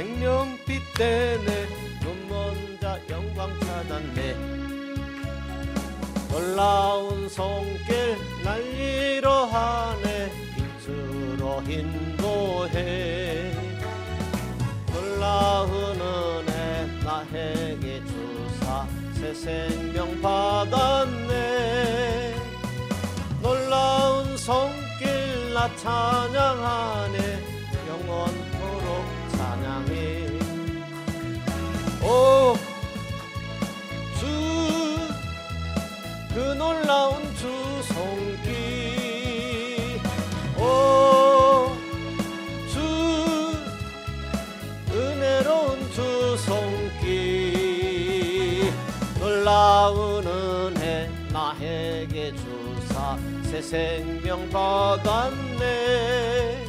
생명빛 되네 눈먼 자 영광 찾았네 놀라운 손길 날 위로하네 빛으로 인도해 놀라운 은혜 나에게 주사 새 생명 받았네 놀라운 손길 나 찬양하네 영원토록 찬양해 오 주 그 놀라운 주 손길 오 주 은혜로운 주 손길 놀라운 은혜 나에게 주사 새 생명 받았네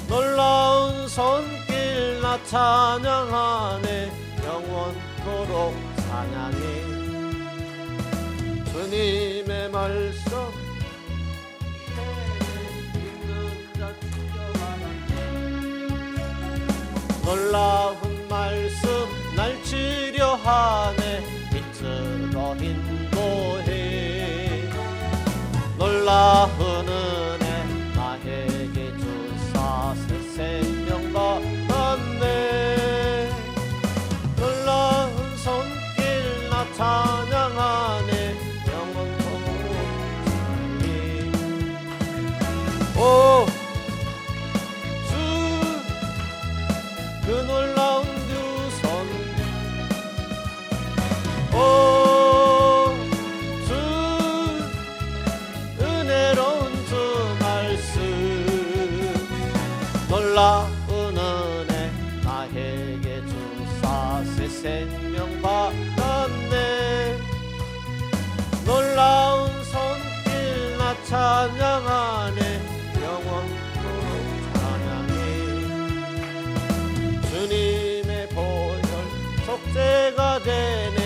놀라운 손길 나 찬양하네 영원토록 찬양해 주님의 말씀 믿는 자 치료하네 놀라운 말씀 날 치료하네 빛으로 인도해 놀라운 은혜 나에게 주사 새 생명 받았네 놀라운 손길 나 찬양하네 영원토록 찬양해 오 주 그 놀라운 주 손길 오 주 은혜로운 주 말씀 놀라운 은혜 나에게 주사 새 생명 받았네 놀라운 손길 나 찬양하네 영원토록 찬양해 주님의 보혈 속죄가 되네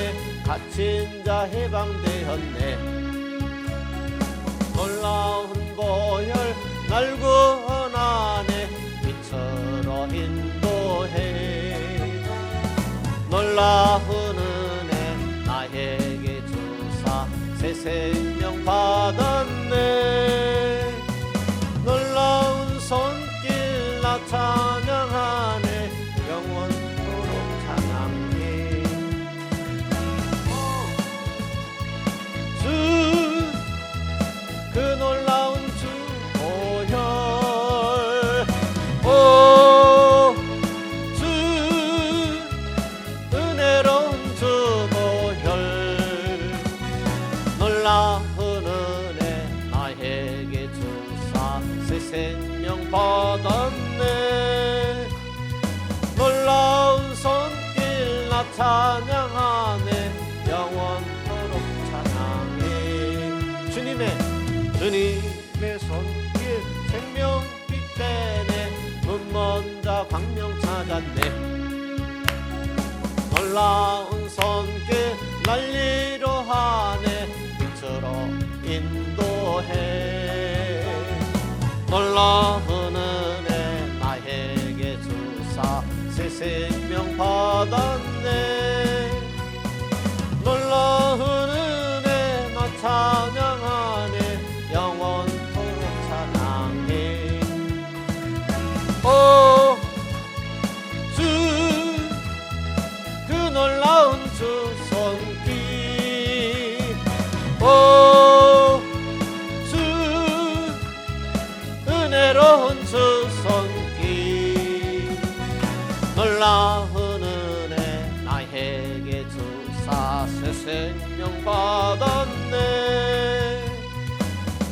갇힌 자 해방되었네 놀라운 보혈 날 구원하네 빛으로 인도해 놀라운 은혜 나에게 주사 새 생명 받았네 놀라운 손길 나 찬양하네 영원토록 찬양해 주 그 놀라운 주 보혈 오 주 은혜로운 주 보혈 놀라운 은혜 나에게 주사 새 생명 받았네 놀라운 손길 나 찬양하네 영원토록 찬양해 주님의 손길 생명빛 되네 눈먼 자 광명 찾았네 놀라운 손길 날 위로하네 빛으로 인도해 놀라운 은혜 나에게 주사 새 생명 받았네 놀라운 은혜 나 찬양하네 영원토록 찬양해 오 주 그 놀라운 주 손길 오 주 은혜로운 주 손길 놀라운 은혜 나에게 주사 새 생명 받았네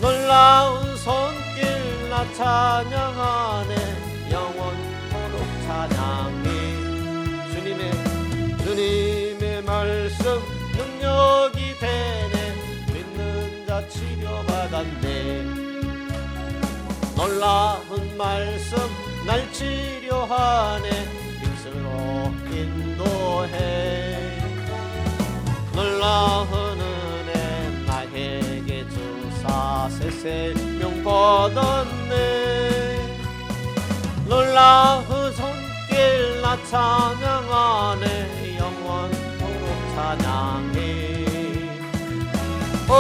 놀라운 손길 나 찬양하네 영원토록 찬양해 주님의 말씀 능력이 되네 믿는 자 치료받았네 놀라운 말씀 날 치료하네 빛으로 인도해 놀라운 은혜 나에게 주사 새 생명 받았네 놀라운 손길 나 찬양하네 영원토록 찬양해. 오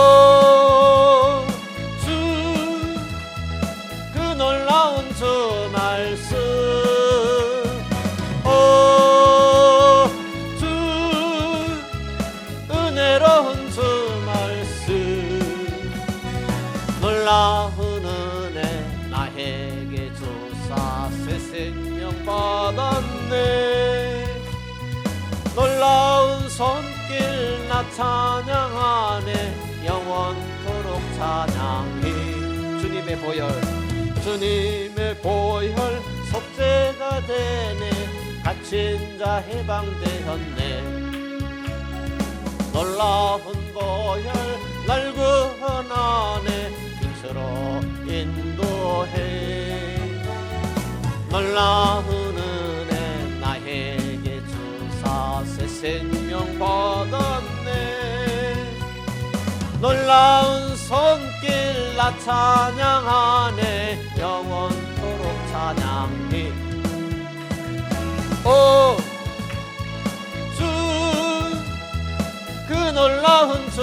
주 그 놀라운 주 말씀 오 주 은혜로운 주 말씀 놀라운 은혜 나에게 주사 새 생명 받았네. 놀라운 손길 나 찬양하네 영원토록 찬양해. 주님의 보혈 주님의 보혈 속죄가 되네. 갇힌 자 해방되었네. 놀라운 보혈 날 구원하네. 빛으로 인도해. 놀라운 은혜 나에게 주사 새 생명 받았네. 놀라운 손길 나 찬양하네 영원토록 찬양해. 오 주 그 놀라운 주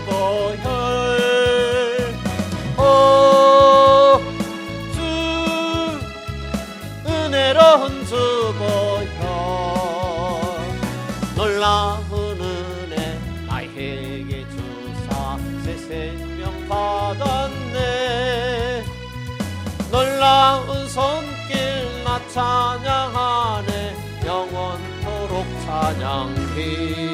보혈 오 주 은혜로운 주 보혈 놀라운 은혜 나에게 주사 새 생명 받았네. 놀라운 손길 나 찬양하네 영원토록 찬양해.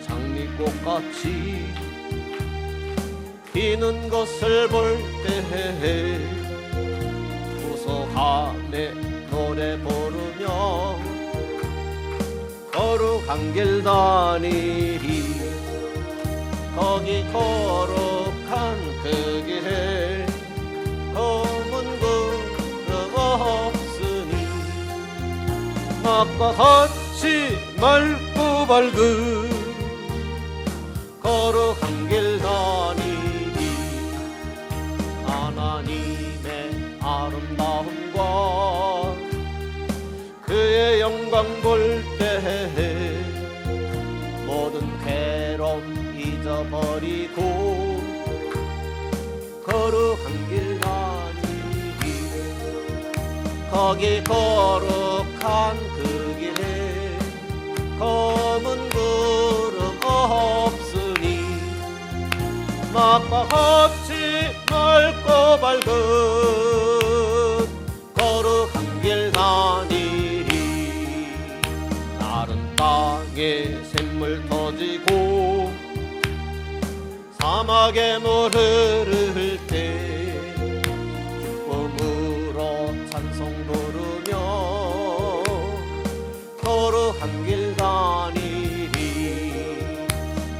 장미꽃같이 피는 것을 볼 때 구속함에 노래 부르며 거룩한 길 다니리. 거기 거룩한 그 길에 검은 구름 없으니 낙과 같이 맑고 밝은 거룩한 길 다니니 하나님의 아름다움과 그의 영광 볼 때 모든 괴로움 잊어버리고 거룩한 길 다니니 거기 거룩한 그 길에 검은 구름 없으니 낙과 같이 맑고 밝은 거룩한 길 다니리. 다른 땅에 샘물 터지고 사막에 물 흐를 때 기쁨으로 찬송 부르며 거룩한 길 다니리.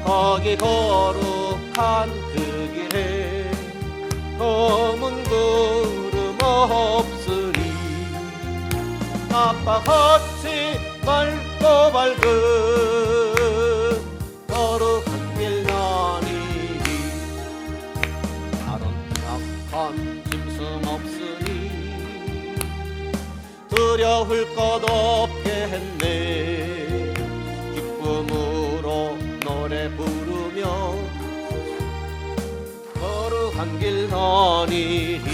거기 거룩한 그 길에 검은 구름 없으니 낙과 같이 맑고 밝은 거룩한 길 다니리. 다른 약한 짐승 없으니 두려울 것 없겠네. 기쁨으로 노래 부르며 거룩한 길 다니리.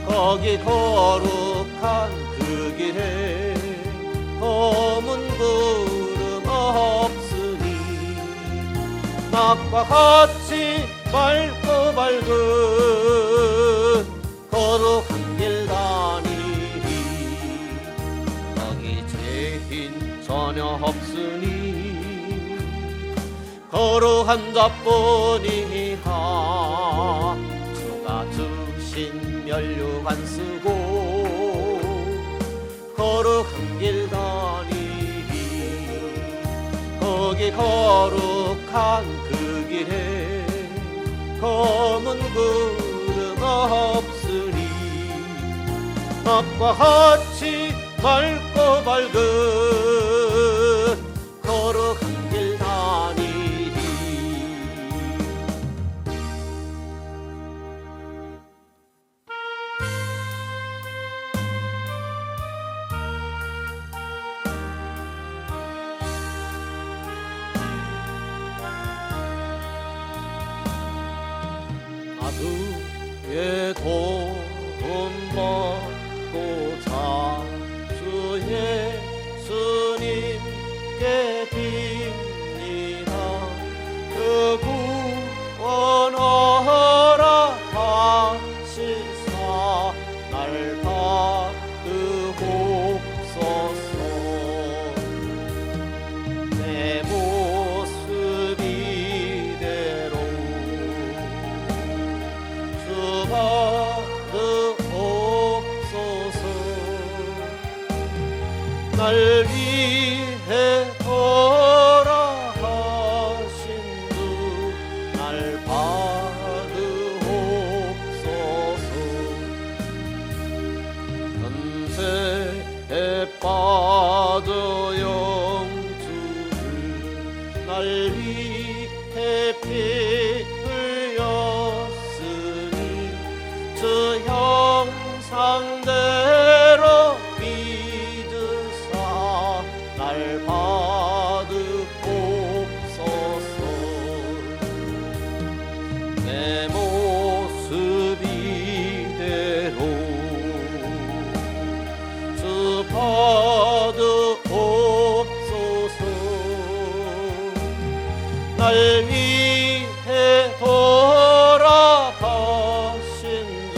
거기 거룩한 그 길에 검은 구름 없으니 낙과 같이 맑고 밝은 거룩한 길 다니리. 거기 죄인 전혀 없으니 거룩한 한 자뿐이라 주가 주신 면류관 쓰고 거룩한 길 다니리 거기 거룩한 그 길에 검은 구름 없으리 낮과 같이 맑고 밝은 거룩한 길 다니리. 나주의 도움 받고자 주 예수님께 빕니다. 그 구원하라 하시사 날 받으옵소서. 내 모습 이대로 주 받으옵소서. 날 위해 돌아가신 주 날 받으옵소서. 연세에 빠져 영주를 날 위해 피 흘렸으니 주 형상대로 믿으사 날 받으옵소서. 내 모습 이대로 주 받으옵소서. 날 위해 돌아가신 주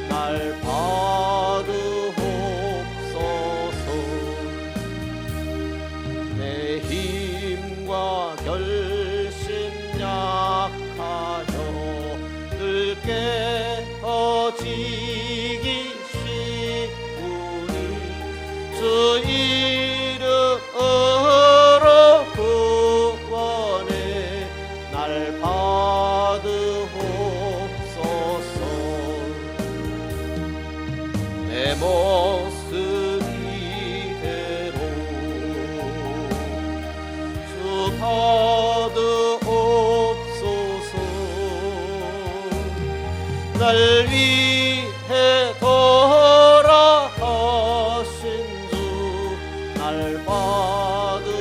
날 받으옵소서. 내 힘과 결심 약하여 늘 깨어지기 쉬우니 주 이름으로 구원해 날 받으옵소서. 내 모습 이대로 주 받으옵소서. 날 위해 돌아가신 주 날 받으옵소서.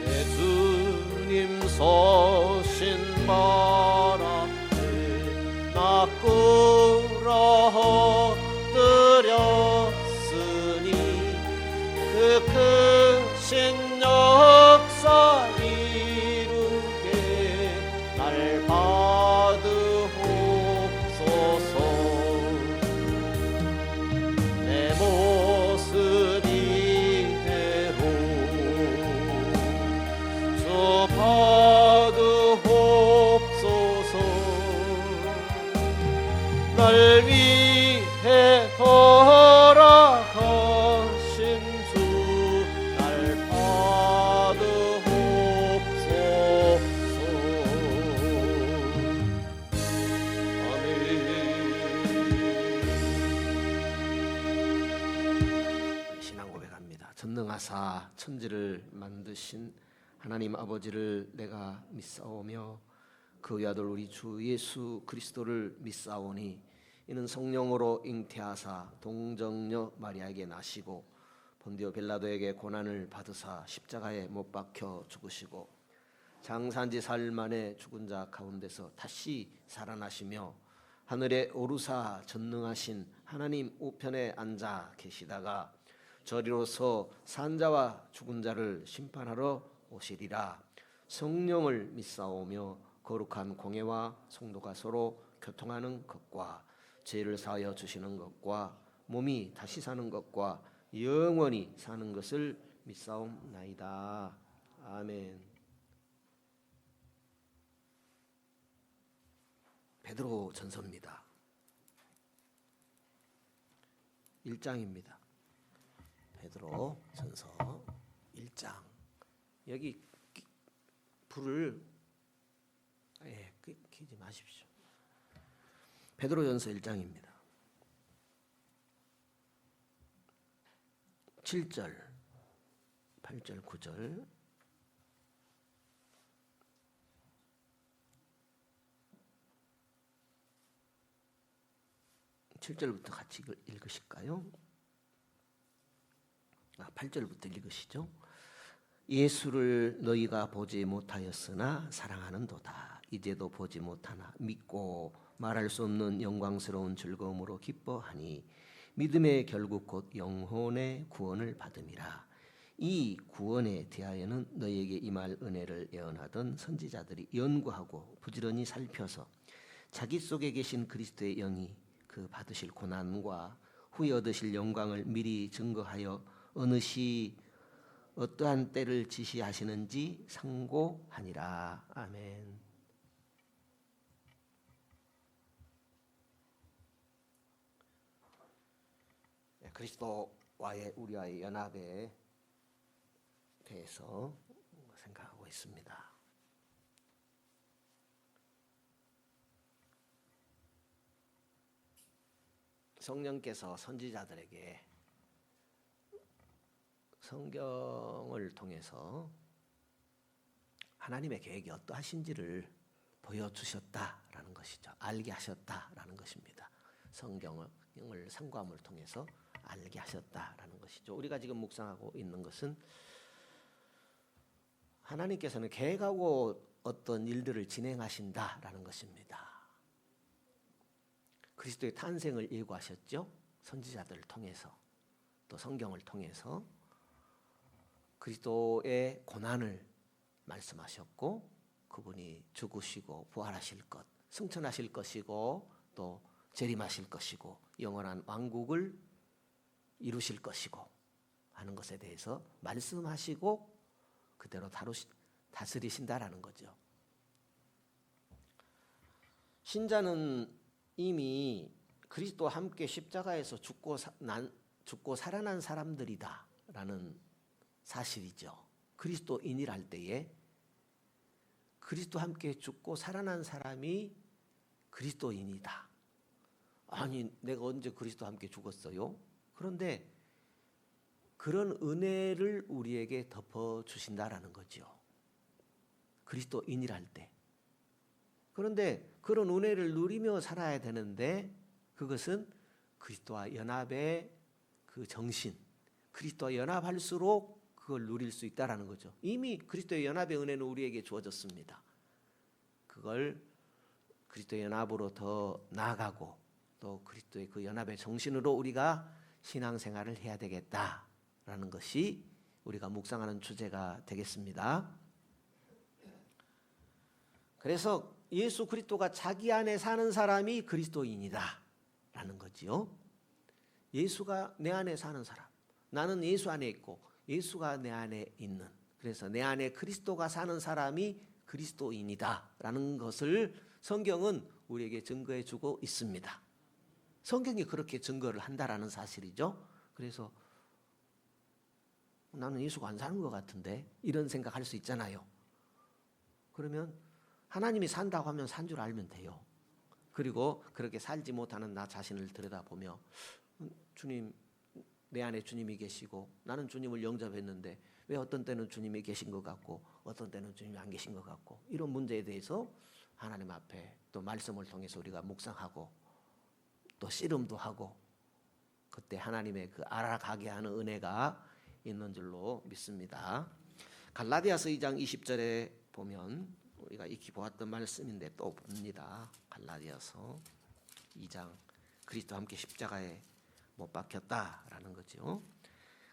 내 주님 서신 말 앞에 나 꿇어드렸으니 그 크신 역사 이루게 날 받으옵소서. 내 모습 이대로 주 받으옵소서. 날 위해 돌아가신 주 날 받으옵소서. 아멘. 신앙 고백합니다. 전능하사 천지를 만드신 하나님 아버지를 내가 믿사오며 그 외아들 우리 주 예수 그리스도를 믿사오니 이는 성령으로 잉태하사 동정녀 마리아에게 나시고 본디오 빌라도에게 고난을 받으사 십자가에 못 박혀 죽으시고 장사한 지 사흘 만에 죽은 자 가운데서 다시 살아나시며 하늘에 오르사 전능하신 하나님 우편에 앉아 계시다가 저리로서 산 자와 죽은 자를 심판하러 오시리라. 성령을 믿사오며 거룩한 공회와 성도가 서로 교통하는 것과 죄를 사하여 주시는 것과 몸이 다시 사는 것과 영원히 사는 것을 믿사옵나이다. 아멘. 베드로 전서입니다. 1장입니다. 베드로 전서 1장. 여기 불을 켜지 마십시오. 베드로 전서 1장입니다. 7절, 8절, 9절. 7절부터 같이 읽으실까요? 8절부터 읽으시죠. 예수를 너희가 보지 못하였으나 사랑하는도다. 이제도 보지 못하나 믿고 말할 수 없는 영광스러운 즐거움으로 기뻐하니 믿음의 결국 곧 영혼의 구원을 받음이라. 이 구원에 대하여는 너희에게 임할 은혜를 예언하던 선지자들이 연구하고 부지런히 살펴서 자기 속에 계신 그리스도의 영이 그 받으실 고난과 후에 얻으실 영광을 미리 증거하여 어느 시 어떠한 때를 지시하시는지 상고하니라. 아멘. 그리스도와의 우리와의 연합에 대해서 생각하고 있습니다. 성령께서 선지자들에게 성경을 통해서 하나님의 계획이 어떠하신지를 보여주셨다라는 것이죠. 알게 하셨다라는 것입니다. 성경을 상고함을 통해서 알게 하셨다라는 것이죠. 우리가 지금 묵상하고 있는 것은 하나님께서는 계획하고 어떤 일들을 진행하신다라는 것입니다. 그리스도의 탄생을 예고하셨죠. 선지자들을 통해서 또 성경을 통해서 그리스도의 고난을 말씀하셨고 그분이 죽으시고 부활하실 것, 승천하실 것이고 또 재림하실 것이고 영원한 왕국을 이루실 것이고 하는 것에 대해서 말씀하시고 그대로 다스리신다라는 거죠. 신자는 이미 그리스도와 함께 십자가에서 죽고 살아난 사람들이다라는 사실이죠. 그리스도인이라 할 때에 그리스도와 함께 죽고 살아난 사람이 그리스도인이다. 아니 내가 언제 그리스도와 함께 죽었어요? 그런데 그런 은혜를 우리에게 덮어주신다라는 거죠. 그리스도인이라 할 때. 그런데 그런 은혜를 누리며 살아야 되는데 그것은 그리스도와 연합의 그 정신, 그리스도와 연합할수록 그걸 누릴 수 있다라는 거죠. 이미 그리스도의 연합의 은혜는 우리에게 주어졌습니다. 그걸 그리스도의 연합으로 더 나아가고 또 그리스도의 그 연합의 정신으로 우리가 신앙생활을 해야 되겠다라는 것이 우리가 묵상하는 주제가 되겠습니다. 그래서 예수 그리스도가 자기 안에 사는 사람이 그리스도인이다 라는 거지요. 예수가 내 안에 사는 사람, 나는 예수 안에 있고 예수가 내 안에 있는, 그래서 내 안에 그리스도가 사는 사람이 그리스도인이다 라는 것을 성경은 우리에게 증거해 주고 있습니다. 성경이 그렇게 증거를 한다라는 사실이죠. 그래서 나는 예수가 안 사는 것 같은데 이런 생각할 수 있잖아요. 그러면 하나님이 산다고 하면 산 줄 알면 돼요. 그리고 그렇게 살지 못하는 나 자신을 들여다보며 주님, 내 안에 주님이 계시고 나는 주님을 영접했는데 왜 어떤 때는 주님이 계신 것 같고 어떤 때는 주님이 안 계신 것 같고 이런 문제에 대해서 하나님 앞에 또 말씀을 통해서 우리가 묵상하고 또 씨름도 하고 그때 하나님의 그 알아가게 하는 은혜가 있는 줄로 믿습니다. 갈라디아서 2장 20절에 보면 우리가 익히 보았던 말씀인데 또 봅니다. 갈라디아서 2장 그리스도와 함께 십자가에 못 박혔다라는 거죠.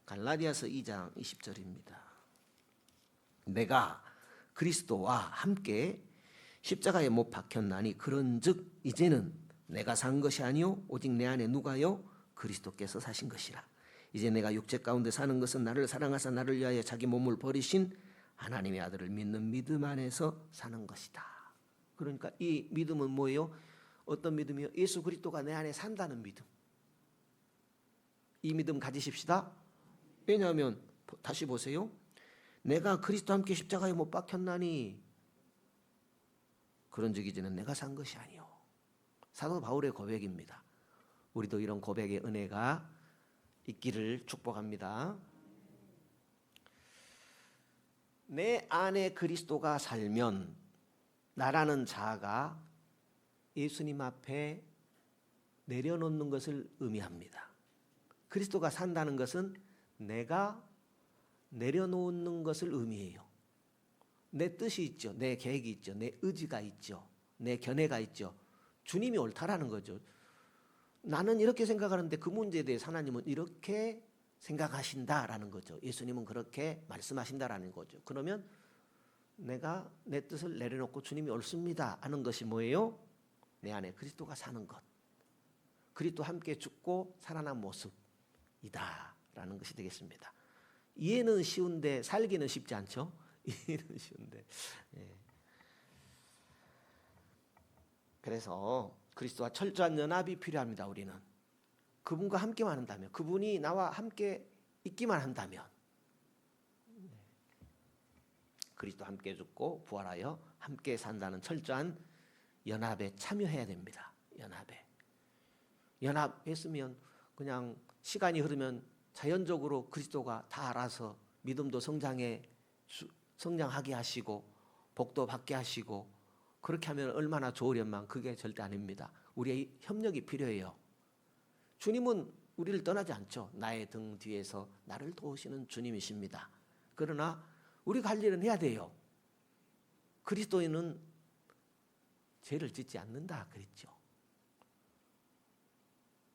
갈라디아서 2장 20절입니다. 내가 그리스도와 함께 십자가에 못 박혔나니 그런즉 이제는 내가 산 것이 아니요 오직 내 안에 누가요? 그리스도께서 사신 것이라. 이제 내가 육체 가운데 사는 것은 나를 사랑하사 나를 위하여 자기 몸을 버리신 하나님의 아들을 믿는 믿음 안에서 사는 것이다. 그러니까 이 믿음은 뭐예요? 어떤 믿음이요? 예수 그리스도가 내 안에 산다는 믿음. 이 믿음 가지십시다. 왜냐하면 다시 보세요. 내가 그리스도와 함께 십자가에 못 박혔나니 그런 적이 이제는 내가 산 것이 아니요. 사도 바울의 고백입니다. 우리도 이런 고백의 은혜가 있기를 축복합니다. 내 안에 그리스도가 살면 나라는 자아가 예수님 앞에 내려놓는 것을 의미합니다. 그리스도가 산다는 것은 내가 내려놓는 것을 의미해요. 내 뜻이 있죠. 내 계획이 있죠. 내 의지가 있죠. 내 견해가 있죠. 주님이 옳다라는 거죠. 나는 이렇게 생각하는데 그 문제에 대해서 하나님은 이렇게 생각하신다라는 거죠. 예수님은 그렇게 말씀하신다라는 거죠. 그러면 내가 내 뜻을 내려놓고 주님이 옳습니다 하는 것이 뭐예요? 내 안에 그리스도가 사는 것. 그리스도와 함께 죽고 살아난 모습이다라는 것이 되겠습니다. 이해는 쉬운데 살기는 쉽지 않죠? 이해는 쉬운데. 예. 그래서 그리스도와 철저한 연합이 필요합니다. 우리는 그분과 함께만 한다면, 그분이 나와 함께 있기만 한다면, 그리스도와 함께 죽고 부활하여 함께 산다는 철저한 연합에 참여해야 됩니다. 연합했으면 그냥 시간이 흐르면 자연적으로 그리스도가 다 알아서 믿음도 성장하게 하시고 복도 받게 하시고 그렇게 하면 얼마나 좋으련만 그게 절대 아닙니다. 우리의 협력이 필요해요. 주님은 우리를 떠나지 않죠. 나의 등 뒤에서 나를 도우시는 주님이십니다. 그러나 우리가 할 일은 해야 돼요. 그리스도인은 죄를 짓지 않는다 그랬죠.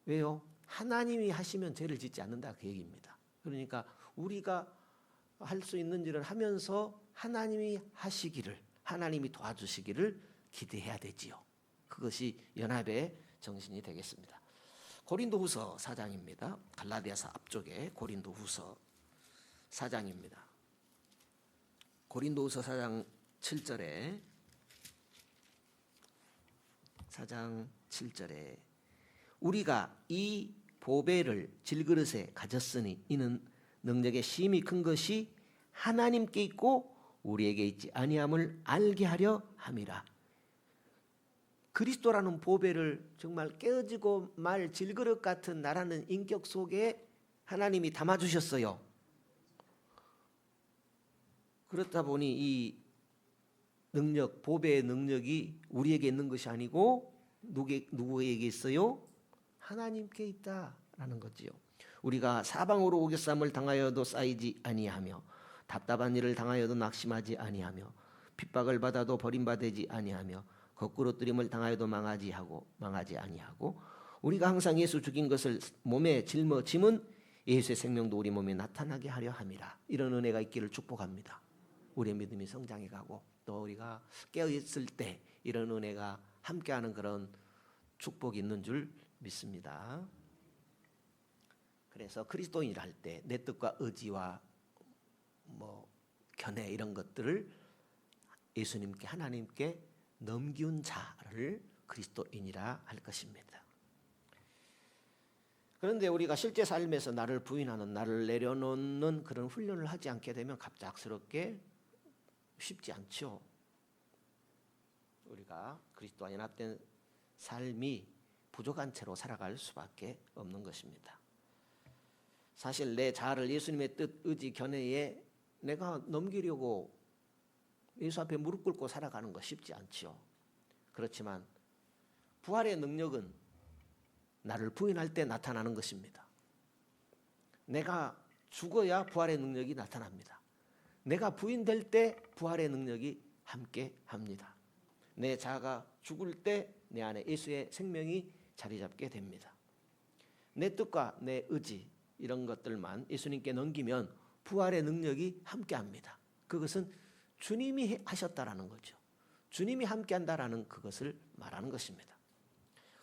왜요? 하나님이 하시면 죄를 짓지 않는다 그 얘기입니다. 그러니까 우리가 할 수 있는 일을 하면서 하나님이 하시기를, 하나님이 도와주시기를 기대해야 되지요. 그것이 연합의 정신이 되겠습니다. 고린도후서 4장입니다. 갈라디아서 앞쪽에 고린도후서 4장입니다. 고린도후서 4장 7절에 4장 7절에 우리가 이 보배를 질그릇에 가졌으니 이는 능력의 심히 큰 것이 하나님께 있고 우리에게 있지 아니함을 알게 하려 함이라. 그리스도라는 보배를 정말 깨어지고 말 질그릇 같은 나라는 인격 속에 하나님이 담아주셨어요. 그렇다 보니 이 능력, 보배의 능력이 우리에게 있는 것이 아니고 누구에게 있어요? 하나님께 있다라는 거지요. 우리가 사방으로 오겨쌈을 당하여도 쌓이지 아니하며 답답한 일을 당하여도 낙심하지 아니하며 핍박을 받아도 버림받지 아니하며 거꾸로 뜨림을 당하여도 망하지 아니하고 우리가 항상 예수 죽인 것을 몸에 짊은 예수의 생명도 우리 몸에 나타나게 하려 함이라. 이런 은혜가 있기를 축복합니다. 우리의 믿음이 성장해 가고 또 우리가 깨어있을 때 이런 은혜가 함께하는 그런 축복이 있는 줄 믿습니다. 그래서 그리스도인이라 할 때 내 뜻과 의지와 견해 이런 것들을 예수님께 하나님께 넘기운 자를 그리스도인이라 할 것입니다. 그런데 우리가 실제 삶에서 나를 부인하는, 나를 내려놓는 그런 훈련을 하지 않게 되면 갑작스럽게 쉽지 않죠. 우리가 그리스도와 연합된 삶이 부족한 채로 살아갈 수밖에 없는 것입니다. 사실 내 자아를 예수님의 뜻, 의지, 견해에 내가 넘기려고 예수 앞에 무릎 꿇고 살아가는 거 쉽지 않죠. 그렇지만 부활의 능력은 나를 부인할 때 나타나는 것입니다. 내가 죽어야 부활의 능력이 나타납니다. 내가 부인될 때 부활의 능력이 함께 합니다. 내 자아가 죽을 때 내 안에 예수의 생명이 자리 잡게 됩니다. 내 뜻과 내 의지 이런 것들만 예수님께 넘기면 부활의 능력이 함께합니다. 그것은 주님이 하셨다라는 거죠. 주님이 함께한다라는 그것을 말하는 것입니다.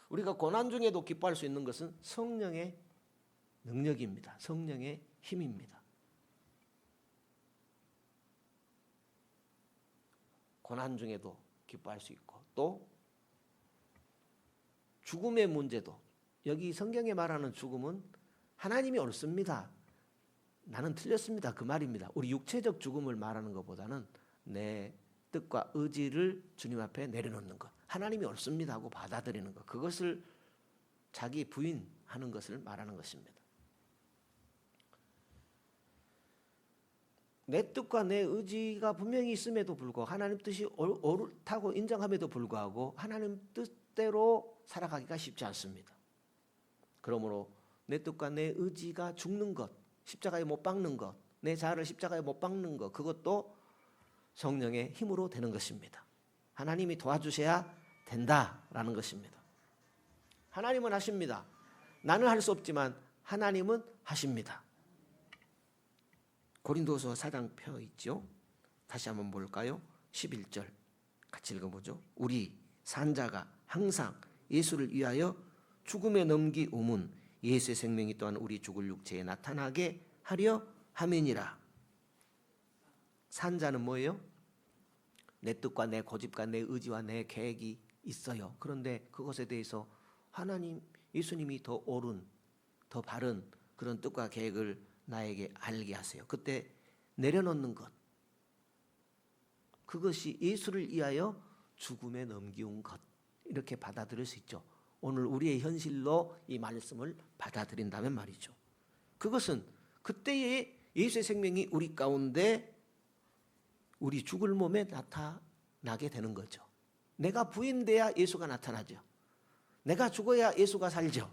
우리가 고난 중에도 기뻐할 수 있는 것은 성령의 능력입니다. 성령의 힘입니다. 고난 중에도 기뻐할 수 있고, 또 죽음의 문제도, 여기 성경에 말하는 죽음은 하나님이 옳습니다, 나는 틀렸습니다, 그 말입니다. 우리 육체적 죽음을 말하는 것보다는 내 뜻과 의지를 주님 앞에 내려놓는 것, 하나님이 옳습니다 하고 받아들이는 것, 그것을 자기 부인하는 것을 말하는 것입니다. 내 뜻과 내 의지가 분명히 있음에도 불구하고, 하나님 뜻이 옳다고 인정함에도 불구하고 하나님 뜻대로 살아가기가 쉽지 않습니다. 그러므로 내 뜻과 내 의지가 죽는 것, 십자가에 못 박는 것, 내 자아를 십자가에 못 박는 것, 그것도 성령의 힘으로 되는 것입니다. 하나님이 도와주셔야 된다라는 것입니다. 하나님은 하십니다. 나는 할 수 없지만 하나님은 하십니다. 고린도서 4장 펴 있죠. 다시 한번 볼까요? 11절 같이 읽어보죠. 우리 산자가 항상 예수를 위하여 죽음에 넘기움은 예수의 생명이 또한 우리 죽을 육체에 나타나게 하려 함이니라. 산자는 뭐예요? 내 뜻과 내 고집과 내 의지와 내 계획이 있어요. 그런데 그것에 대해서 하나님, 예수님이 더 옳은, 더 바른 그런 뜻과 계획을 나에게 알게 하세요. 그때 내려놓는 것, 그것이 예수를 위하여 죽음에 넘기운 것, 이렇게 받아들일 수 있죠. 오늘 우리의 현실로 이 말씀을 받아들인다면 말이죠. 그것은 그때의 예수의 생명이 우리 가운데 우리 죽을 몸에 나타나게 되는 거죠. 내가 부인돼야 예수가 나타나죠. 내가 죽어야 예수가 살죠.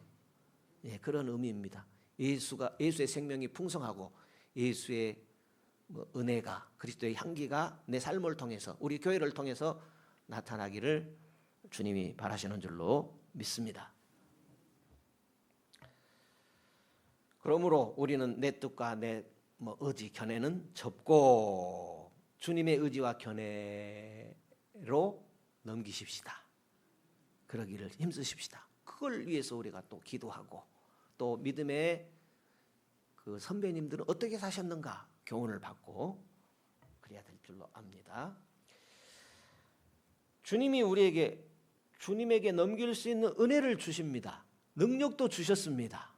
예, 그런 의미입니다. 예수의 생명이 풍성하고 예수의 은혜가, 그리스도의 향기가 내 삶을 통해서, 우리 교회를 통해서 나타나기를 주님이 바라시는 줄로 믿습니다. 그러므로 우리는 내 뜻과 내 의지, 견해는 접고 주님의 의지와 견해로 넘기십시다. 그러기를 힘쓰십시다. 그걸 위해서 우리가 또 기도하고, 또 믿음의 그 선배님들은 어떻게 사셨는가 교훈을 받고 그래야 될 줄로 압니다. 주님이 우리에게, 주님에게 넘길 수 있는 은혜를 주십니다. 능력도 주셨습니다.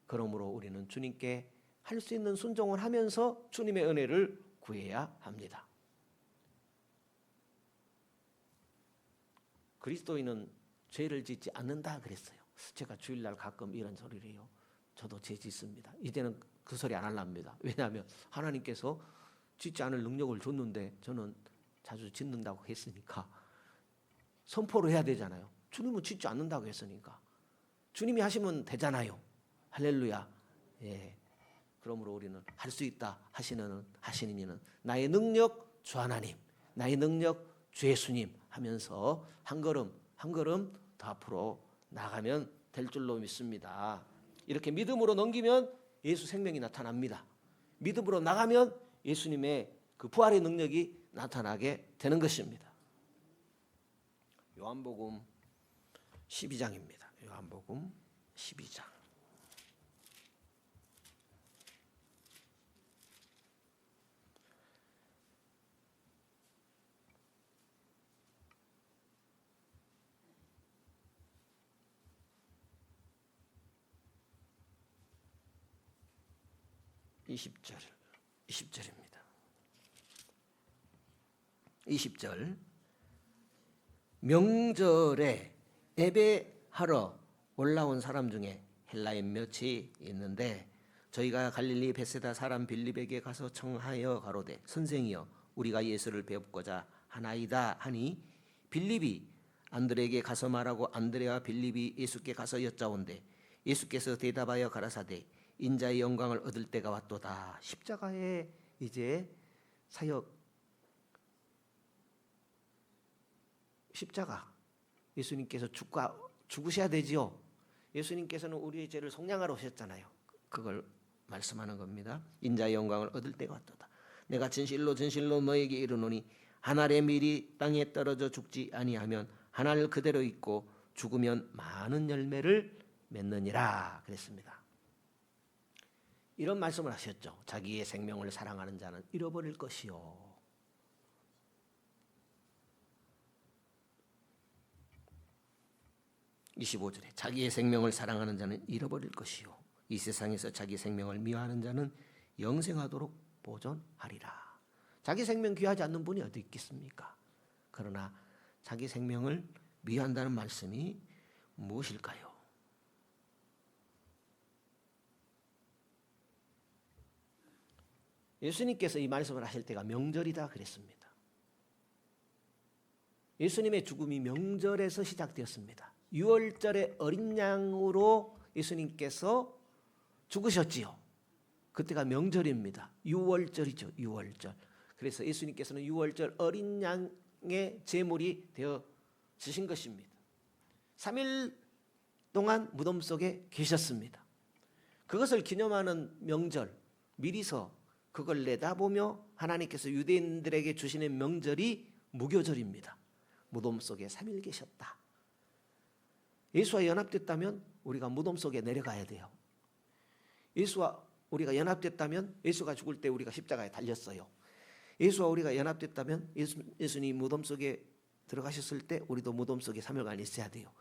그러므로 우리는 주님께 할 수 있는 순종을 하면서 주님의 은혜를 구해야 합니다. 그리스도인은 죄를 짓지 않는다 그랬어요. 제가 주일날 가끔 이런 소리를 해요. 저도 죄 짓습니다. 이제는 그 소리 안 하랍니다. 왜냐하면 하나님께서 짓지 않을 능력을 줬는데 저는 자주 짓는다고 했으니까 선포를 해야 되잖아요. 주님은 짓지 않는다고 했으니까 주님이 하시면 되잖아요. 할렐루야. 예. 그러므로 우리는 할 수 있다 하시는 이는 나의 능력 주 하나님, 나의 능력 주 예수님 하면서 한 걸음 한 걸음 더 앞으로 나가면 될 줄로 믿습니다. 이렇게 믿음으로 넘기면 예수 생명이 나타납니다. 믿음으로 나가면 예수님의 그 부활의 능력이 나타나게 되는 것입니다. 요한복음 12장입니다. 요한복음 12장. (20절) 20절입니다. 20절. 명절에 예배하러 올라온 사람 중에 헬라인 몇이 있는데 저희가 갈릴리 벳세다 사람 빌립에게 가서 청하여 가로되 선생이여 우리가 예수를 배웁고자 하나이다 하니 빌립이 안드레에게 가서 말하고 안드레와 빌립이 예수께 가서 여짜온대 예수께서 대답하여 가라사대 인자의 영광을 얻을 때가 왔도다. 십자가에 이제 사역, 십자가, 예수님께서 죽으셔야 되지요. 예수님께서는 우리의 죄를 속량하러 오셨잖아요. 그걸 말씀하는 겁니다. 인자의 영광을 얻을 때가 왔도다. 내가 진실로 진실로 너에게 이르노니 한 알의 밀이 땅에 떨어져 죽지 아니하면 한 알 그대로 있고 죽으면 많은 열매를 맺느니라 그랬습니다. 이런 말씀을 하셨죠. 자기의 생명을 사랑하는 자는 잃어버릴 것이요. 25절에 자기의 생명을 사랑하는 자는 잃어버릴 것이요. 이 세상에서 자기 생명을 미워하는 자는 영생하도록 보존하리라. 자기 생명 귀하지 않는 분이 어디 있겠습니까? 그러나 자기 생명을 미워한다는 말씀이 무엇일까요? 예수님께서 이 말씀을 하실 때가 명절이다 그랬습니다. 예수님의 죽음이 명절에서 시작되었습니다. 6월절의 어린 양으로 예수님께서 죽으셨지요. 그때가 명절입니다. 6월절이죠. 6월절. 그래서 예수님께서는 6월절 어린 양의 제물이 되어 지신 것입니다. 3일 동안 무덤 속에 계셨습니다. 그것을 기념하는 명절, 미리서 그걸 내다보며 하나님께서 유대인들에게 주시는 명절이 무교절입니다. 무덤 속에 3일 계셨다. 예수와 연합됐다면 우리가 무덤 속에 내려가야 돼요. 예수와 우리가 연합됐다면 예수가 죽을 때 우리가 십자가에 달렸어요. 예수와 우리가 연합됐다면 예수님이 무덤 속에 들어가셨을 때 우리도 무덤 속에 3일간 있어야 돼요.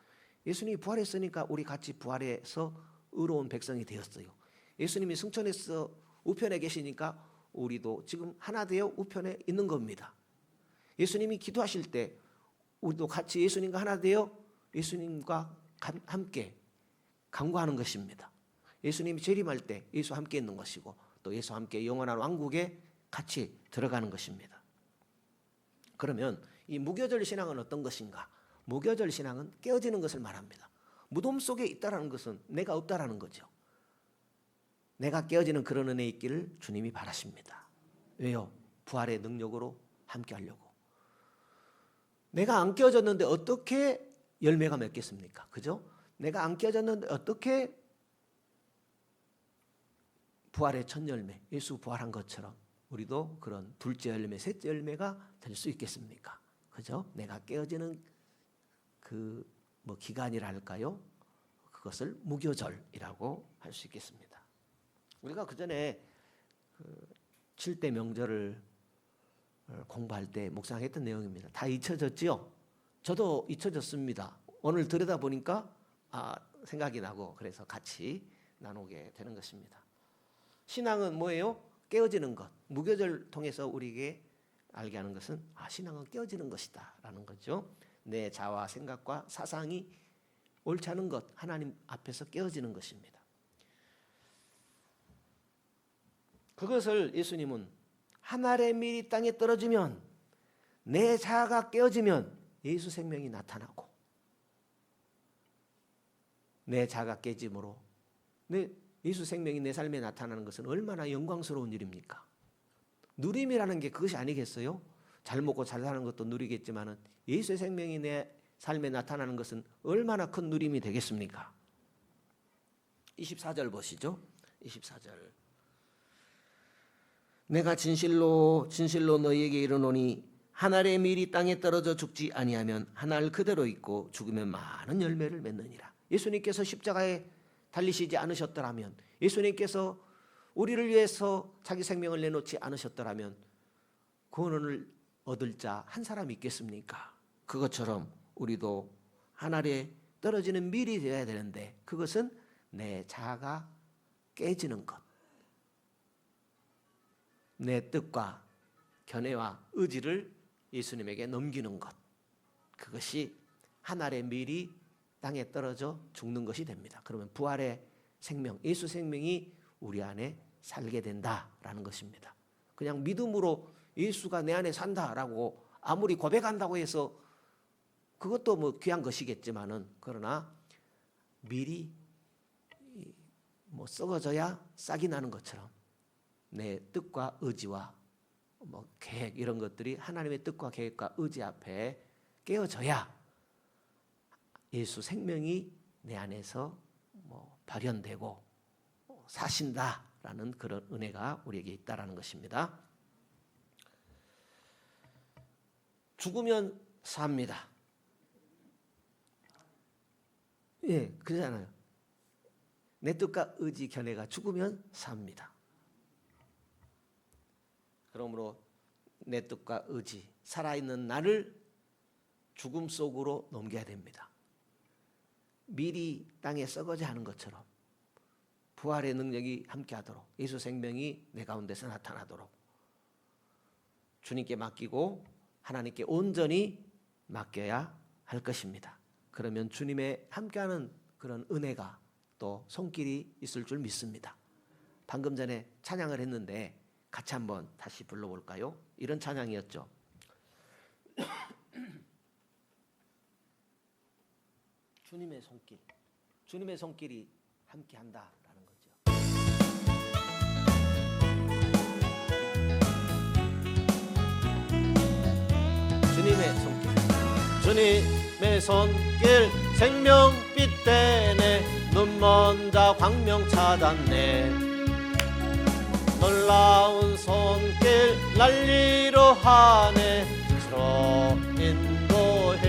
예수님이 부활했으니까 우리 같이 부활해서 의로운 백성이 되었어요. 예수님이 승천해서 우편에 계시니까 우리도 지금 하나 되어 우편에 있는 겁니다. 예수님이 기도하실 때 우리도 같이 예수님과 하나 되어 예수님과 함께 간구하는 것입니다. 예수님이 재림할 때 예수와 함께 있는 것이고 또 예수와 함께 영원한 왕국에 같이 들어가는 것입니다. 그러면 이 무교절 신앙은 어떤 것인가? 무교절 신앙은 깨어지는 것을 말합니다. 무덤 속에 있다라는 것은 내가 없다라는 거죠. 내가 깨어지는 그런 은혜 있기를 주님이 바라십니다. 왜요? 부활의 능력으로 함께 하려고. 내가 안 깨어졌는데 어떻게 열매가 맺겠습니까? 그죠? 내가 안 깨어졌는데 어떻게 부활의 첫 열매, 예수 부활한 것처럼 우리도 그런 둘째 열매, 셋째 열매가 될 수 있겠습니까? 그죠? 내가 깨어지는 그 기간이랄까요? 그것을 무교절이라고 할 수 있겠습니다. 우리가 그 전에 7대 명절을 공부할 때 묵상했던 내용입니다. 다 잊혀졌지요? 저도 잊혀졌습니다. 오늘 들여다보니까 생각이 나고 그래서 같이 나누게 되는 것입니다. 신앙은 뭐예요? 깨어지는 것. 무교절 통해서 우리에게 알게 하는 것은 신앙은 깨어지는 것이다 라는 거죠. 내 자와 생각과 사상이 옳지 않은 것, 하나님 앞에서 깨어지는 것입니다. 그것을 예수님은 한 알의 밀이 땅에 떨어지면 내 자아가 깨어지면 예수 생명이 나타나고 내 자아가 깨짐으로 예수 생명이 내 삶에 나타나는 것은 얼마나 영광스러운 일입니까? 누림이라는 게 그것이 아니겠어요? 잘 먹고 잘 사는 것도 누리겠지만은 예수의 생명이 내 삶에 나타나는 것은 얼마나 큰 누림이 되겠습니까? 24절 보시죠. 24절. 내가 진실로 너희에게 이르노니 한 알의 밀이 땅에 떨어져 죽지 아니하면 한 알 그대로 있고 죽으면 많은 열매를 맺느니라. 예수님께서 십자가에 달리시지 않으셨더라면, 예수님께서 우리를 위해서 자기 생명을 내놓지 않으셨더라면 구원을 얻을 자 한 사람이 있겠습니까? 그것처럼 우리도 한 알에 떨어지는 밀이 되어야 되는데 그것은 내 자아가 깨지는 것, 내 뜻과 견해와 의지를 예수님에게 넘기는 것, 그것이 한 알의 밀이 땅에 떨어져 죽는 것이 됩니다. 그러면 부활의 생명, 예수 생명이 우리 안에 살게 된다라는 것입니다. 그냥 믿음으로 예수가 내 안에 산다라고 아무리 고백한다고 해서 그것도 귀한 것이겠지만은 그러나 밀이 썩어져야 싹이 나는 것처럼 내 뜻과 의지와 계획 이런 것들이 하나님의 뜻과 계획과 의지 앞에 깨어져야 예수 생명이 내 안에서 발현되고 사신다라는 그런 은혜가 우리에게 있다라는 것입니다. 죽으면 삽니다. 예, 그러잖아요. 내 뜻과 의지 견해가 죽으면 삽니다. 그러므로 내 뜻과 의지, 살아있는 나를 죽음 속으로 넘겨야 됩니다. 밀이 땅에 썩어져 하는 것처럼 부활의 능력이 함께하도록, 예수 생명이 내 가운데서 나타나도록 주님께 맡기고 하나님께 온전히 맡겨야 할 것입니다. 그러면 주님의 함께하는 그런 은혜가 또 손길이 있을 줄 믿습니다. 방금 전에 찬양을 했는데 같이 한번 다시 불러볼까요? 이런 찬양이었죠. 주님의 손길, 주님의 손길이 함께한다라는 거죠. 주님의 손길, 주님의 손길, 생명빛 되네, 눈먼 자 광명 찾았네. 놀라운 손길 날리로 하네, 빛으로 인도해.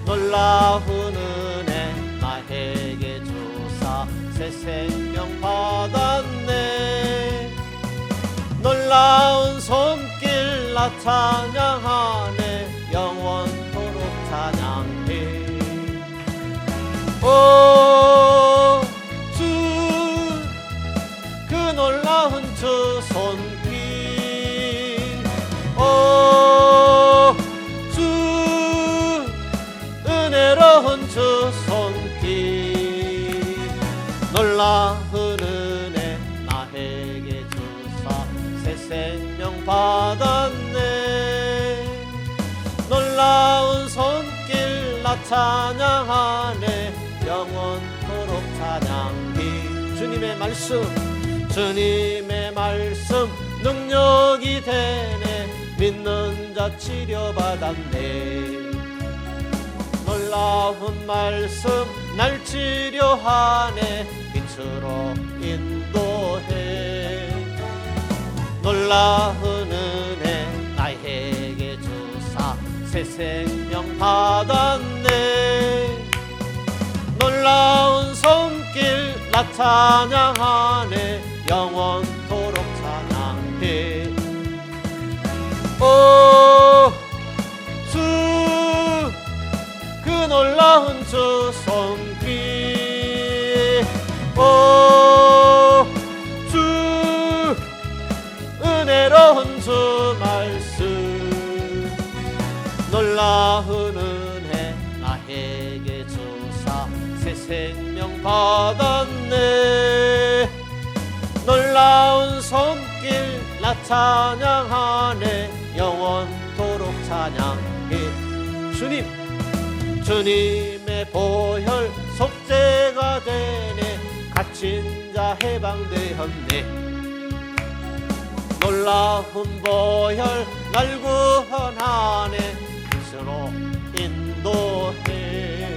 놀라운 은혜 나에게 주사 새 생명 받았네. 놀라운 손길 나 찬양하네, 영원토록 찬양해. 오 주, 그 놀라운 주 손길. 오 주, 은혜로운 주 손길. 놀라운 은혜 나에게 주사 새 생명 받았네. 놀라운 손길 나 찬양하네, 영원토록 찬양해. 주님의 말씀, 주님의 말씀 능력이 되네, 믿는 자 치료받았네. 놀라운 말씀 날 치료하네, 빛으로 인도해. 놀라운 은혜 나에게 주사 새 생명 받았네. 놀라운 손길 나 찬양하네, 영원토록 찬양해. 오 주, 그 놀라운 주 손길. 오 주, 은혜로운 주 말씀. 놀라운 은혜 나에게 주사 새 생명 받았네. 놀라운 손길 나 찬양하네, 영원토록 찬양해. 주님, 주님의 보혈 속죄가 되네, 갇힌 자 해방되었네. 놀라운 보혈 날 구원하네, 빛으로 인도해.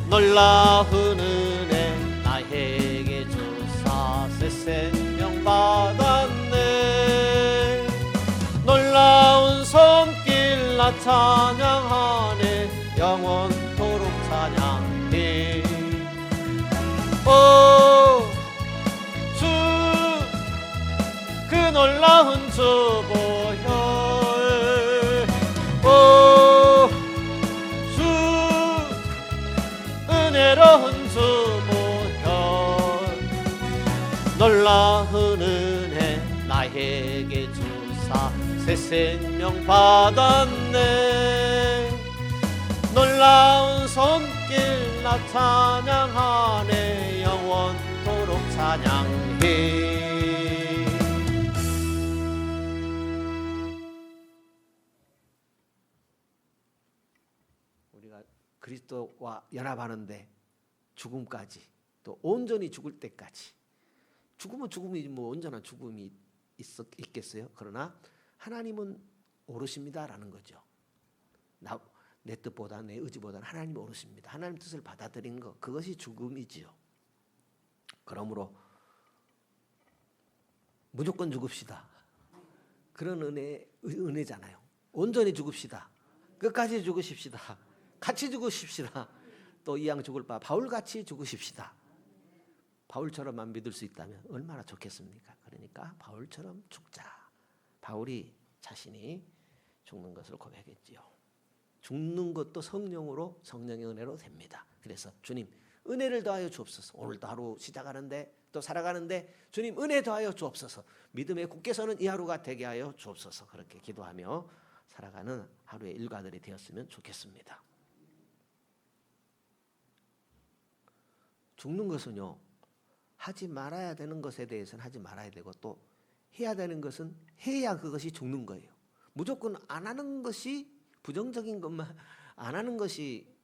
놀라운 은혜 나에게 주사 새 생명 받았네. 놀라운 손길 나 찬양하네, 영원토록 찬양해. 오 주, 그 놀라운 주 보혈. 오 주, 은혜로운 주 보혈. 놀라운 은혜 나에게 주사 새 생명 받았네. 놀라운 손길 나 찬양하네, 영원토록 찬양해. 우리가 그리스도와 연합하는데 죽음까지, 또 온전히 죽을 때까지. 죽으면 죽음이지 뭐 온전한 죽음이 있겠어요? 그러나 하나님은 오르십니다라는 거죠. 내 뜻보다 내 의지보다는 하나님이 오르십니다. 하나님 뜻을 받아들이는 것, 그것이 죽음이지요. 그러므로 무조건 죽읍시다. 그런 은혜잖아요. 온전히 죽읍시다. 끝까지 죽으십시다. 같이 죽으십시다. 또 이왕 죽을 바 바울같이 죽으십시다. 바울처럼만 믿을 수 있다면 얼마나 좋겠습니까? 그러니까 바울처럼 죽자. 바울이 자신이 죽는 것을 고백했지요. 죽는 것도 성령으로, 성령의 은혜로 됩니다. 그래서 주님 은혜를 더하여 주옵소서. 오늘도 하루 시작하는데 또 살아가는데 주님 은혜 더하여 주옵소서. 믿음에 굳게 서는 이 하루가 되게 하여 주옵소서. 그렇게 기도하며 살아가는 하루의 일과들이 되었으면 좋겠습니다. 죽는 것은요, 하지 말아야 되는 것에 대해서는 하지 말아야 되고 또 해야 되는 것은 해야 그것이 죽는 거예요. 무조건 안 하는 것이, 부정적인 것만 안 하는 것이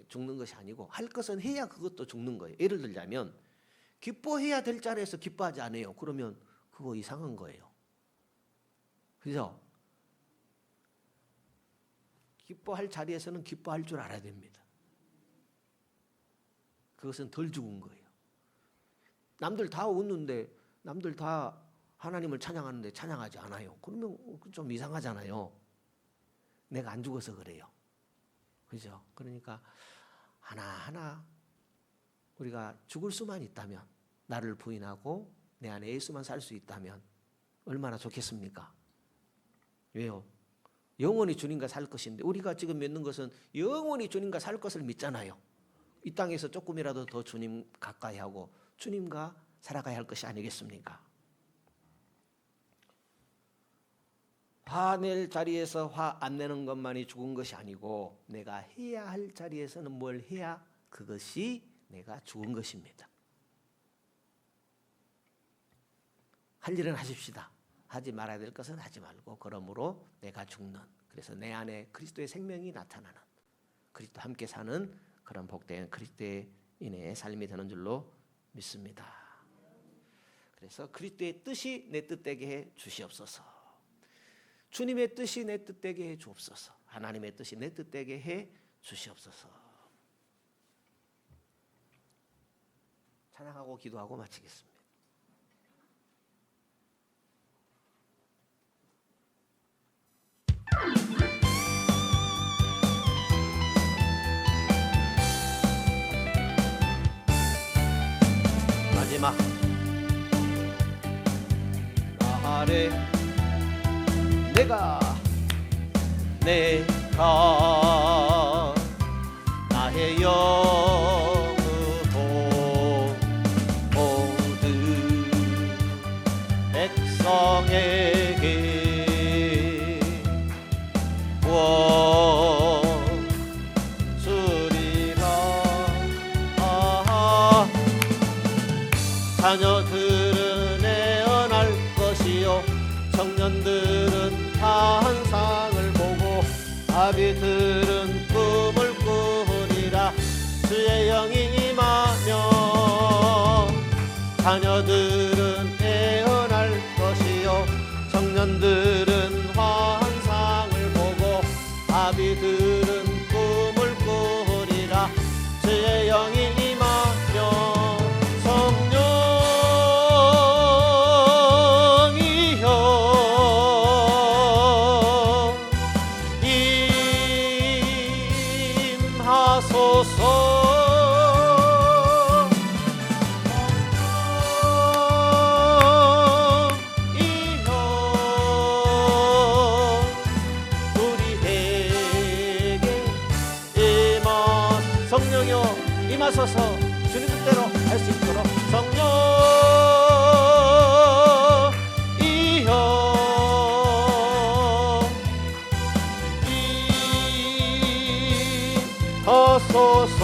죽는 것이 아니고 할 것은 해야 그것도 죽는 거예요. 예를 들자면 기뻐해야 될 자리에서 기뻐하지 않아요. 그러면 그거 이상한 거예요. 그죠? 기뻐할 자리에서는 기뻐할 줄 알아야 됩니다. 그것은 덜 죽은 거예요. 남들 다 웃는데, 남들 다 하나님을 찬양하는데 찬양하지 않아요. 그러면 좀 이상하잖아요. 내가 안 죽어서 그래요. 그죠? 그러니까 하나하나 우리가 죽을 수만 있다면, 나를 부인하고 내 안에 예수만 살 수 있다면 얼마나 좋겠습니까? 왜요? 영원히 주님과 살 것인데, 우리가 지금 믿는 것은 영원히 주님과 살 것을 믿잖아요. 이 땅에서 조금이라도 더 주님 가까이 하고 주님과 살아가야 할 것이 아니겠습니까? 화낼 자리에서 화 안 내는 것만이 죽은 것이 아니고 내가 해야 할 자리에서는 뭘 해야 그것이 내가 죽은 것입니다. 할 일은 하십시다. 하지 말아야 될 것은 하지 말고, 그러므로 내가 죽는, 그래서 내 안에 그리스도의 생명이 나타나는, 그리스도와 함께 사는 그런 복된 그리스도인의 삶이 되는 줄로 믿습니다. 그래서 그리스도의 뜻이 내 뜻되게 해 주시옵소서. 주님의 뜻이 내 뜻되게 해 주옵소서. 하나님의 뜻이 내 뜻되게 해 주시옵소서. 찬양하고 기도하고 마치겠습니다. 마지막 아래 내가 나의 영으로 모든 백성에게 주리라. 자녀들은 애언할 것이요 청년들은 환상을 보고 아비들은 꿈을 꾸리라. 주의 영이 임하며 자녀들은 애언할 것이요 청년들은 환상을 보고 아비들은 꿈을 꾸리라. 주의 영이 임하며 성령이여 임하소서. 주님 뜻대로 할 수 있도록 성령이여 임하소서.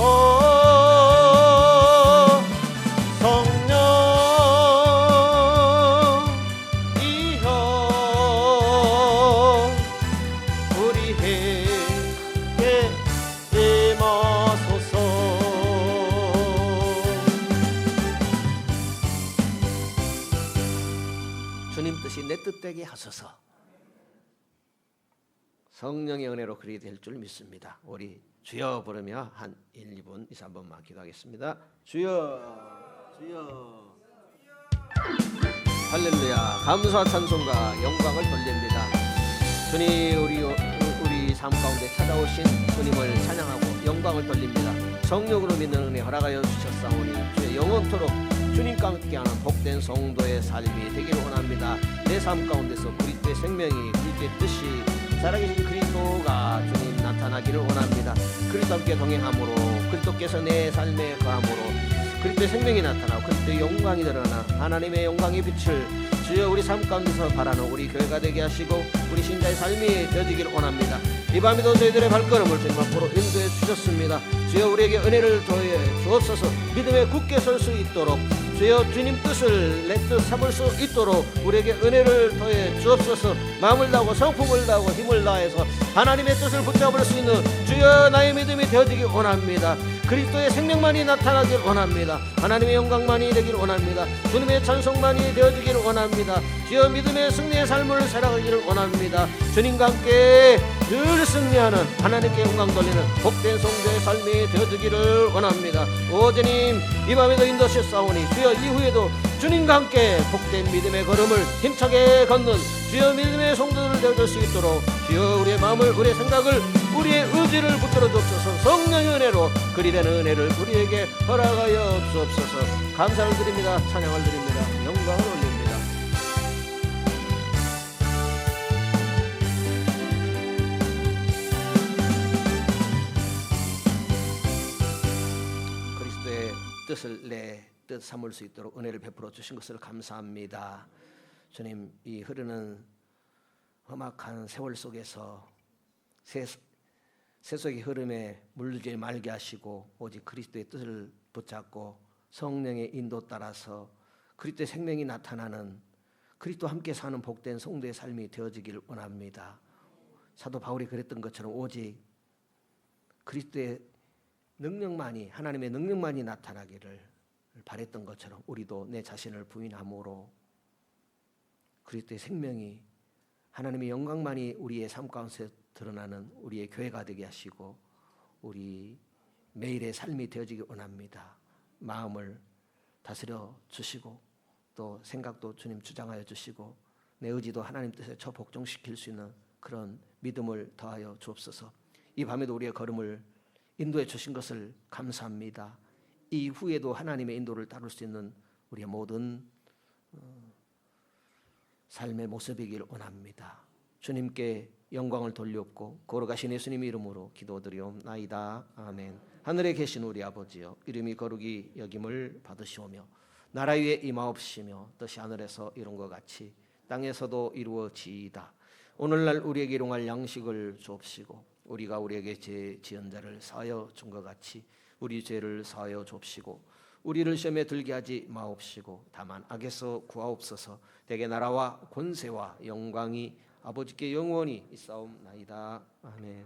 주님 뜻이 내 뜻되게 하소서. 성령의 은혜로 그리 될 줄 믿습니다. 우리 주여 부르며 한 1, 2분, 2, 3분만 기도하겠습니다. 주여, 주여. 할렐루야. 감사와 찬송과 영광을 돌립니다. 주님, 우리 삶 가운데 찾아오신 주님을 찬양하고 영광을 돌립니다. 성령으로 믿는 은혜 허락하여 주셨사오니 주의 영원토록 주님과 함께하는 복된 성도의 삶이 되기를 원합니다. 내 삶 가운데서 그리스도의 생명이, 그리스도의 뜻이 살아계신 그리스도가 주님 나타나기를 원합니다. 그리스도 함께 동행함으로, 그리스도께서 내 삶에 거함으로 그리스도의 생명이 나타나고 그리스도의 영광이 드러나 하나님의 영광의 빛을 주여 우리 삶 가운데서 바라는 우리 교회가 되게 하시고 우리 신자의 삶이 되어지기를 원합니다. 이 밤에도 저희들의 발걸음을 주님 앞으로 인도해 주셨습니다. 주여 우리에게 은혜를 더해 주옵소서. 믿음에 굳게 설 수 있도록 주여 주님 뜻을 내 뜻 삼을 수 있도록 우리에게 은혜를 더해 주옵소서. 마음을 다하고 성품을 다하고 힘을 다해서 하나님의 뜻을 붙잡을 수 있는 주여 나의 믿음이 되어지길 원합니다. 그리스도의 생명만이 나타나길 원합니다. 하나님의 영광만이 되길 원합니다. 주님의 찬송만이 되어지길 원합니다. 주여 믿음의 승리의 삶을 살아가기를 원합니다. 주님과 함께 늘 승리하는 하나님께 영광 돌리는 복된 성도의 삶이 되어지기를 원합니다. 오 주님, 이 밤에도 인도하셨사오니 주여 이후에도 주님과 함께 복된 믿음의 걸음을 힘차게 걷는 주여 믿음의 성도들 되어줄 수 있도록 주여 우리의 마음을, 우리의 생각을, 우리의 의지를 붙들어 주옵소서. 성령의 은혜로 그리된 은혜를 우리에게 허락하여 주옵소서. 감사를 드립니다. 찬양을 드립니다. 영광을 올립니다. 그리스도의 뜻을 내 뜻 삼을 수 있도록 은혜를 베풀어 주신 것을 감사합니다. 주님, 이 흐르는 험악한 세월 속에서 세속의 흐름에 물들지 말게 하시고 오직 그리스도의 뜻을 붙잡고 성령의 인도 따라서 그리스도의 생명이 나타나는 그리스도와 함께 사는 복된 성도의 삶이 되어지기를 원합니다. 사도 바울이 그랬던 것처럼 오직 그리스도의 능력만이, 하나님의 능력만이 나타나기를 바랬던 것처럼 우리도 내 자신을 부인함으로 그리스도의 생명이, 하나님의 영광만이 우리의 삶 가운데 드러나는 우리의 교회가 되게 하시고 우리 매일의 삶이 되어지기 원합니다. 마음을 다스려 주시고 또 생각도 주님 주장하여 주시고 내 의지도 하나님 뜻에 저복종시킬 수 있는 그런 믿음을 더하여 주옵소서. 이 밤에도 우리의 걸음을 인도해 주신 것을 감사합니다. 이후에도 하나님의 인도를 따를 수 있는 우리의 모든 삶의 모습이길 원합니다. 주님께 영광을 돌렸고 걸어가신 예수님의 이름으로 기도드리옵나이다. 아멘. 하늘에 계신 우리 아버지여, 이름이 거룩히 여김을 받으시오며 나라 위에 임하옵시며 뜻이 하늘에서 이룬 것 같이 땅에서도 이루어지이다. 오늘날 우리에게 일용할 양식을 주옵시고 우리가 우리에게 죄 지은 자를 사하여 준 것 같이 우리 죄를 사하여 줍시고 우리를 시험에 들게 하지 마옵시고 다만 악에서 구하옵소서. 대개 나라와 권세와 영광이 아버지께 영원히 있사옵나이다. 아멘.